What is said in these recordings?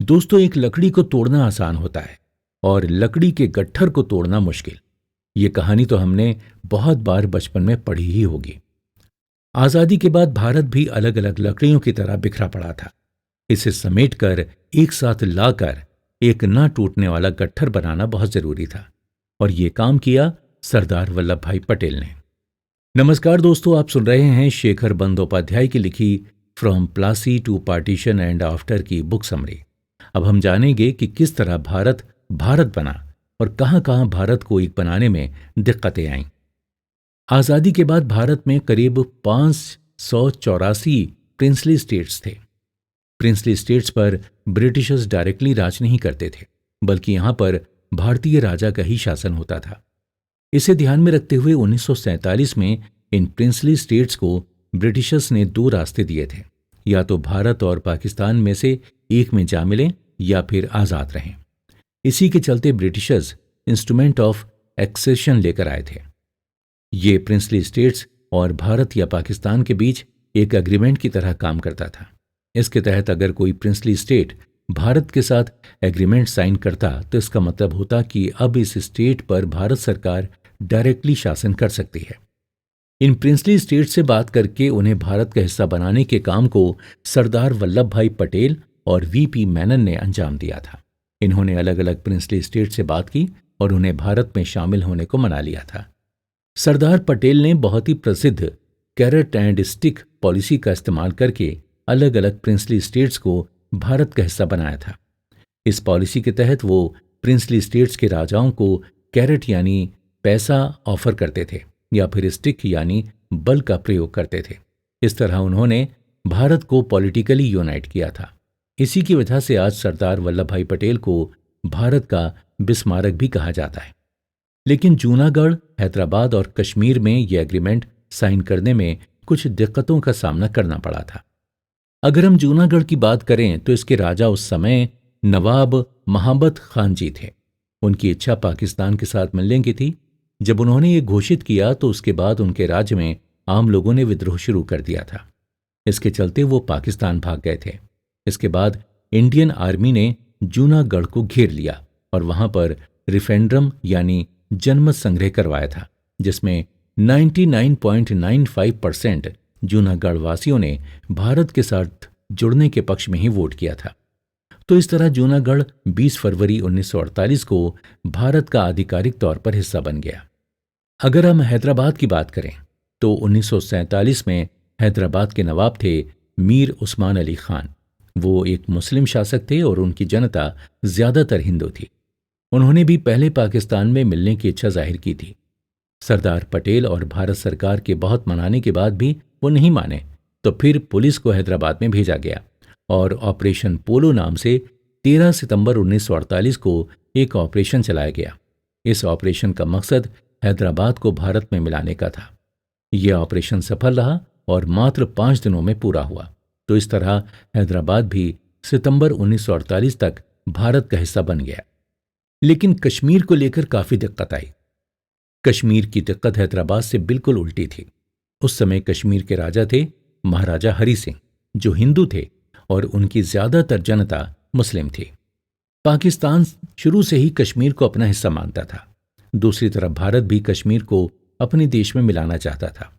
दोस्तों, एक लकड़ी को तोड़ना आसान होता है और लकड़ी के गट्ठर को तोड़ना मुश्किल। ये कहानी तो हमने बहुत बार बचपन में पढ़ी ही होगी। आजादी के बाद भारत भी अलग अलग लकड़ियों की तरह बिखरा पड़ा था। इसे समेटकर एक साथ लाकर एक ना टूटने वाला गट्ठर बनाना बहुत जरूरी था, और ये काम किया सरदार वल्लभ भाई पटेल ने। नमस्कार दोस्तों, आप सुन रहे हैं शेखर बंदोपाध्याय की लिखी from Plassey to partition and after की बुक समरी। अब हम जानेंगे कि किस तरह भारत भारत बना और कहां कहां भारत को एक बनाने में दिक्कतें आईं। आजादी के बाद भारत में करीब 584 प्रिंसली स्टेट्स थे। प्रिंसली स्टेट्स पर ब्रिटिशर्स डायरेक्टली राज नहीं करते थे, बल्कि यहां पर भारतीय राजा का ही शासन होता था। इसे ध्यान में रखते हुए 1947 में इन प्रिंसली स्टेट्स को ब्रिटिशर्स ने दो रास्ते दिए थे, या तो भारत और पाकिस्तान में से एक में जा मिलें या फिर आज़ाद रहें। इसी के चलते ब्रिटिशर्स इंस्ट्रूमेंट ऑफ एक्सेशन लेकर आए थे। ये प्रिंसली स्टेट्स और भारत या पाकिस्तान के बीच एक एग्रीमेंट की तरह काम करता था। इसके तहत अगर कोई प्रिंसली स्टेट भारत के साथ एग्रीमेंट साइन करता तो इसका मतलब होता कि अब इस स्टेट पर भारत सरकार डायरेक्टली शासन कर सकती है। इन प्रिंसली स्टेट से बात करके उन्हें भारत का हिस्सा बनाने के काम को सरदार वल्लभ भाई पटेल और वीपी मेनन ने अंजाम दिया था। इन्होंने अलग अलग प्रिंसली स्टेट से बात की और उन्हें भारत में शामिल होने को मना लिया था। सरदार पटेल ने बहुत ही प्रसिद्ध कैरेट एंड स्टिक पॉलिसी का इस्तेमाल करके अलग अलग प्रिंसली स्टेट्स को भारत का हिस्सा बनाया था। इस पॉलिसी के तहत वो प्रिंसली स्टेट्स के राजाओं को कैरेट यानी पैसा ऑफर करते थे या फिर स्टिक यानी बल का प्रयोग करते थे। इस तरह उन्होंने भारत को पॉलिटिकली यूनाइट किया था। इसी की वजह से आज सरदार वल्लभ भाई पटेल को भारत का बिस्मारक भी कहा जाता है। लेकिन जूनागढ़, हैदराबाद और कश्मीर में यह एग्रीमेंट साइन करने में कुछ दिक्कतों का सामना करना पड़ा था। अगर हम जूनागढ़ की बात करें तो इसके राजा उस समय नवाब महाबत खान जी थे। उनकी इच्छा पाकिस्तान के साथ मिलने की थी। जब उन्होंने ये घोषित किया तो उसके बाद उनके राज्य में आम लोगों ने विद्रोह शुरू कर दिया था। इसके चलते वो पाकिस्तान भाग गए थे। इसके बाद इंडियन आर्मी ने जूनागढ़ को घेर लिया और वहां पर रिफरेंडम यानी जनमत संग्रह करवाया था, जिसमें 99.95% जूनागढ़ वासियों ने भारत के साथ जुड़ने के पक्ष में ही वोट किया था। तो इस तरह जूनागढ़ 20 फरवरी 1948 को भारत का आधिकारिक तौर पर हिस्सा बन गया। अगर हम हैदराबाद की बात करें तो 1947 में हैदराबाद के नवाब थे मीर उस्मान अली खान। वो एक मुस्लिम शासक थे और उनकी जनता ज्यादातर हिंदू थी। उन्होंने भी पहले पाकिस्तान में मिलने की इच्छा जाहिर की थी। सरदार पटेल और भारत सरकार के बहुत मनाने के बाद भी वो नहीं माने, तो फिर पुलिस को हैदराबाद में भेजा गया और ऑपरेशन पोलो नाम से 13 सितंबर 1948 को एक ऑपरेशन चलाया गया। इस ऑपरेशन का मकसद हैदराबाद को भारत में मिलाने का था। यह ऑपरेशन सफल रहा और मात्र 5 दिनों में पूरा हुआ। तो इस तरह हैदराबाद भी सितंबर 1948 तक भारत का हिस्सा बन गया। लेकिन कश्मीर को लेकर काफी दिक्कत आई। कश्मीर की दिक्कत हैदराबाद से बिल्कुल उल्टी थी। उस समय कश्मीर के राजा थे महाराजा हरि सिंह, जो हिंदू थे और उनकी ज्यादातर जनता मुस्लिम थी। पाकिस्तान शुरू से ही कश्मीर को अपना हिस्सा मानता था। दूसरी तरफ भारत भी कश्मीर को अपने देश में मिलाना चाहता था।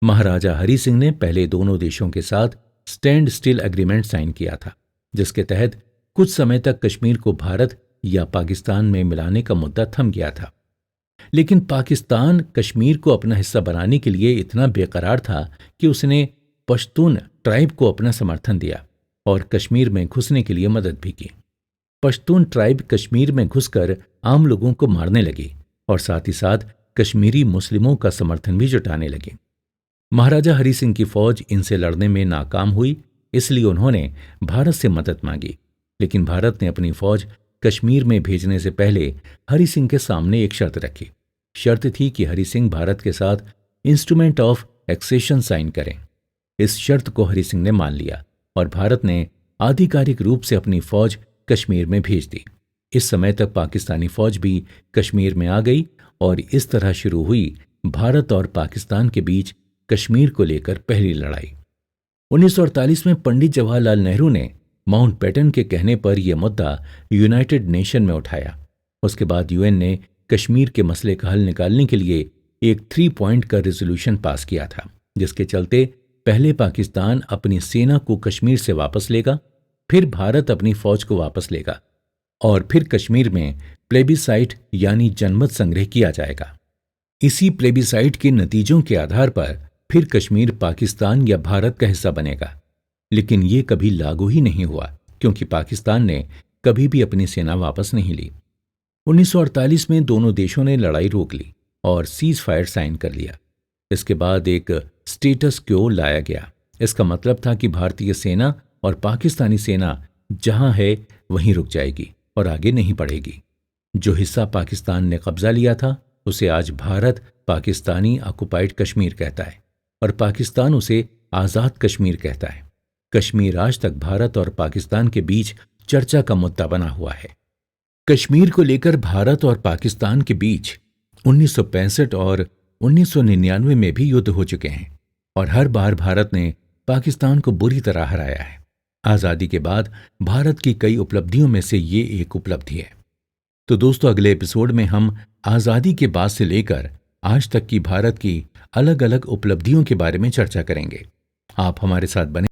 महाराजा हरि सिंह ने पहले दोनों देशों के साथ स्टैंड स्टिल एग्रीमेंट साइन किया था, जिसके तहत कुछ समय तक कश्मीर को भारत या पाकिस्तान में मिलाने का मुद्दा थम गया था। लेकिन पाकिस्तान कश्मीर को अपना हिस्सा बनाने के लिए इतना बेकरार था कि उसने पश्तून ट्राइब को अपना समर्थन दिया और कश्मीर में घुसने के लिए मदद भी की। पश्तून ट्राइब कश्मीर में घुसकर आम लोगों को मारने लगी और साथ ही साथ कश्मीरी मुस्लिमों का समर्थन भी जुटाने लगी। महाराजा हरि सिंह की फौज इनसे लड़ने में नाकाम हुई, इसलिए उन्होंने भारत से मदद मांगी। लेकिन भारत ने अपनी फौज कश्मीर में भेजने से पहले हरि सिंह के सामने एक शर्त रखी। शर्त थी कि हरि सिंह भारत के साथ इंस्ट्रूमेंट ऑफ एक्सेशन साइन करें। इस शर्त को हरि सिंह ने मान लिया और भारत ने आधिकारिक रूप से अपनी फौज कश्मीर में भेज दी। इस समय तक पाकिस्तानी फौज भी कश्मीर में आ गई और इस तरह शुरू हुई भारत और पाकिस्तान के बीच कश्मीर को लेकर पहली लड़ाई। 1948 में पंडित जवाहरलाल नेहरू ने माउंटबेटन के कहने पर यह मुद्दा यूनाइटेड नेशन में उठाया। उसके बाद यूएन ने कश्मीर के मसले का हल निकालने के लिए एक 3 पॉइंट का रेजोल्यूशन पास किया था, जिसके चलते पहले पाकिस्तान अपनी सेना को कश्मीर से वापस लेगा, फिर भारत अपनी फौज को वापस लेगा और फिर कश्मीर में प्लेबिसाइट यानी जनमत संग्रह किया जाएगा। इसी प्लेबिसाइट के नतीजों के आधार पर फिर कश्मीर पाकिस्तान या भारत का हिस्सा बनेगा। लेकिन ये कभी लागू ही नहीं हुआ, क्योंकि पाकिस्तान ने कभी भी अपनी सेना वापस नहीं ली। 1948 में दोनों देशों ने लड़ाई रोक ली और सीज फायर साइन कर लिया। इसके बाद एक स्टेटस क्यो लाया गया। इसका मतलब था कि भारतीय सेना और पाकिस्तानी सेना जहां है वहीं रुक जाएगी और आगे नहीं बढ़ेगी। जो हिस्सा पाकिस्तान ने कब्जा लिया था उसे आज भारत पाकिस्तानी ऑक्युपाइड कश्मीर कहता है और पाकिस्तान उसे आज़ाद कश्मीर कहता है। कश्मीर आज तक भारत और पाकिस्तान के बीच चर्चा का मुद्दा बना हुआ है। कश्मीर को लेकर भारत और पाकिस्तान के बीच 1965 और 1999 में भी युद्ध हो चुके हैं और हर बार भारत ने पाकिस्तान को बुरी तरह हराया है। आज़ादी के बाद भारत की कई उपलब्धियों में से ये एक उपलब्धि है। तो दोस्तों, अगले एपिसोड में हम आज़ादी के बाद से लेकर आज तक की भारत की अलग अलग उपलब्धियों के बारे में चर्चा करेंगे। आप हमारे साथ बने।